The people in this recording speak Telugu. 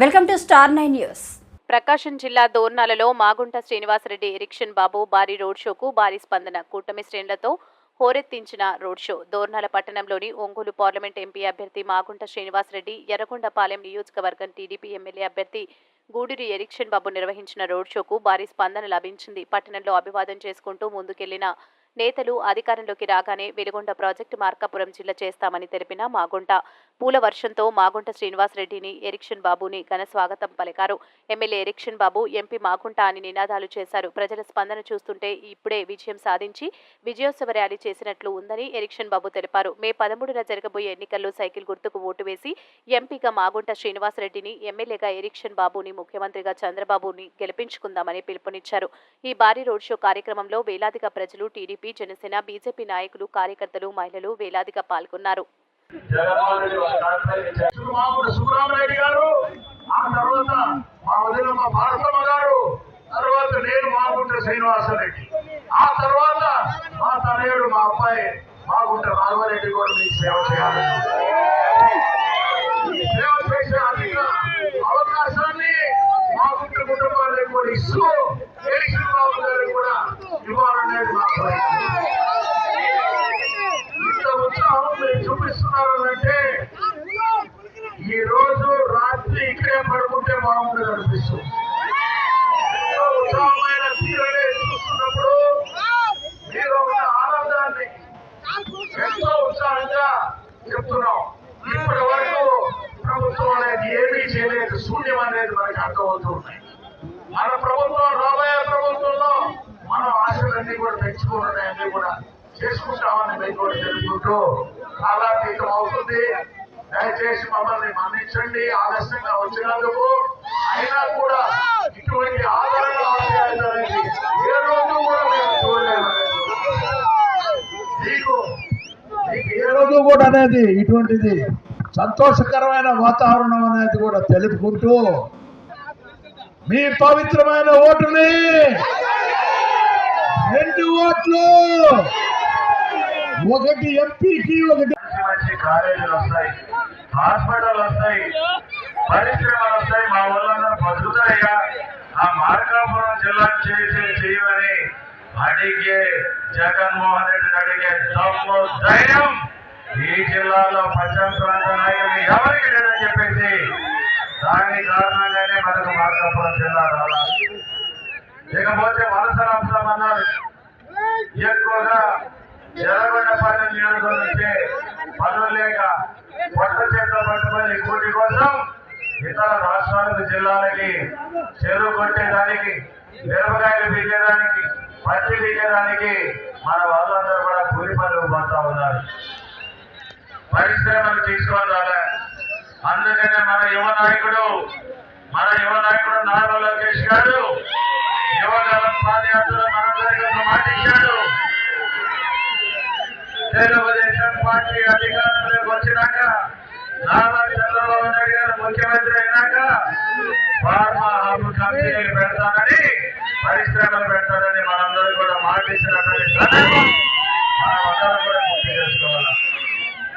Welcome to Star 9 news. Prakasam జిల్లా దోర్నాలలో మాగుంట శ్రీనివాసరెడ్డి ఎరిక్షన్ బాబు భారీ రోడ్ షోకు భారీ స్పందన. కూటమి శ్రేణులతో హోరెత్తించిన రోడ్ షో. దోర్నాల పట్టణంలోని ఒంగోలు పార్లమెంట్ ఎంపీ అభ్యర్థి మాగుంట శ్రీనివాసరెడ్డి, ఎర్రగొండపాలెం నియోజకవర్గం టీడీపీ ఎమ్మెల్యే అభ్యర్థి గూడూరి ఎరిక్షన్ బాబు నిర్వహించిన రోడ్ షోకు భారీ స్పందన లభించింది. పట్టణంలో అభివాదం చేసుకుంటూ ముందుకెళ్లిన నేతలు అధికారంలోకి రాగానే వెలుగొండ ప్రాజెక్టు మార్కాపురం జిల్లా చేస్తామని తెలిపిన మాగుంట పూల వర్షంతో మాగుంట శ్రీనివాసరెడ్డిని, ఎరిక్షన్ బాబుని ఘన స్వాగతం పలికారు. ఎమ్మెల్యే ఎరిక్షన్ బాబు, ఎంపీ మాగుంట అని నినాదాలు చేశారు. ప్రజల స్పందన చూస్తుంటే ఇప్పుడే విజయం సాధించి విజయోత్సవ ర్యాలీ చేసినట్లు ఉందని ఎరిక్షన్ బాబు తెలిపారు. మే 13న జరగబోయే ఎన్నికల్లో సైకిల్ గుర్తుకు ఓటు వేసి ఎంపీగా మాగుంట శ్రీనివాసరెడ్డిని, ఎమ్మెల్యేగా ఎరిక్షన్ బాబుని, ముఖ్యమంత్రిగా చంద్రబాబుని గెలిపించుకుందామని పిలుపునిచ్చారు. ఈ భారీ రోడ్ షో కార్యక్రమంలో వేలాదిగా ప్రజలు, టీడీపీ, జనసేన, బీజేపీ నాయకులు, కార్యకర్తలు, మహిళలు వేలాదిగా పాల్గొన్నారు. సుబ్రహ్మణ్య గారు, ఆ తర్వాత మా వదినమ్మ భారతమ్మ గారు, తర్వాత నేను మాగుంట శ్రీనివాసరెడ్డి, ఆ తర్వాత మా తనయుడు మా అబ్బాయి మాగుంట రాఘవరెడ్డి కూడా మీకు సేవ చేయాలి. సేవ చేసే అధిక అవకాశాన్ని మాగుంట కుటుంబానికి కూడా ఇస్తూ ఎరిక్షన్ బాబు గారికి కూడా ఇవ్వాలనేది మా ప్రయత్నం. ఇంత ఉత్సాహం మీరు చూపిస్తున్నారంటే ఈ రోజు రాత్రి ఇక్కడే పడుకుంటే బాగుంటుంది అనిపిస్తుంది. ఎంతో ఉత్సాహమైన తీరనే చూస్తున్నప్పుడు మీరు ఉన్న ఆనందాన్ని ఎంతో ఉత్సాహంగా చెప్తున్నాం. ఇప్పటి వరకు ప్రభుత్వం అనేది ఏమీ చేయలేదు, శూన్యం అనేది మనకి అర్థమవుతున్నాయి. మన ప్రభుత్వం, రాబోయే ప్రభుత్వంలో మనం ఆశలన్నీ కూడా పెంచుకోవాలని అన్ని కూడా చేసుకుంటామని మీకు కూడా తెలుసుకుంటూ కాలాతీతం అవుతుంది. దయచేసి మమ్మల్ని మన్నించండి ఆలస్యంగా వచ్చినందుకు. అయినా కూడా ఇటువంటి ఆదరణ అనేది ఏ రోజు కూడా మేము చూడలేము. మీకు ఏ రోజు కూడా అనేది ఇటువంటిది సంతోషకరమైన వాతావరణం అనేది కూడా తెలుపుకుంటూ మీ పవిత్రమైన ఓటుని 2 ఓట్లు, ఒకటి ఎంపీకి, ఒకటి మంచి కాలేజీలు వస్తాయి, హాస్పిటల్ వస్తాయి, పరిశ్రమలు వస్తాయి, మా ఊళ్ళందరూ బతుకుతాయిగా. ఆ మార్కాపురం జిల్లా చేయమని అడిగే జగన్మోహన్ రెడ్డిని అడిగే దమ్ము, ధైర్యం ఈ జిల్లాలో పశ్చిమ ప్రాంత నాయకులు ఎవరికి లేదని చెప్పేసి దాని కారణంగానే మనకు మార్కాపురం జిల్లా రావాలి. ఇకపోతే వలస రాష్ట్రం అన్నారు. ఎక్కువగా ఎర్రగొండపాలెం నియోజకవర్గం నుంచి పనులు లేక పొట్ట చేత పట్టుకొని కూటి కోసం ఇతర రాష్ట్రాలకు, జిల్లాలకి చెరువు కొట్టేదానికి, మిరపకాయలు పీకేదానికి, పత్తి పీకేదానికి మన వాళ్ళందరూ కూడా కూలి పనులు పోతా ఉన్నారు. పరిశ్రమలు తీసుకొని రాలే. అందుకనే మన యువ నాయకుడు నారా లోకేష్ గారు యువగలం పాదయాత్రలో మనందరికీ ఒక మాట ఇచ్చాడు. తెలుగుదేశం పార్టీ అధికారంలోకి వచ్చినాక, నారా చంద్రబాబు నాయుడు గారు ముఖ్యమంత్రి అయినాక ఫార్మా హబ్ కంపెనీలు పెడతానని, పరిశ్రమలు పెడతానని మనందరూ కూడా మాట ఇచ్చినటువంటి సందర్భం మనం అందరం కూడా గుర్తు చేసుకోవాలి.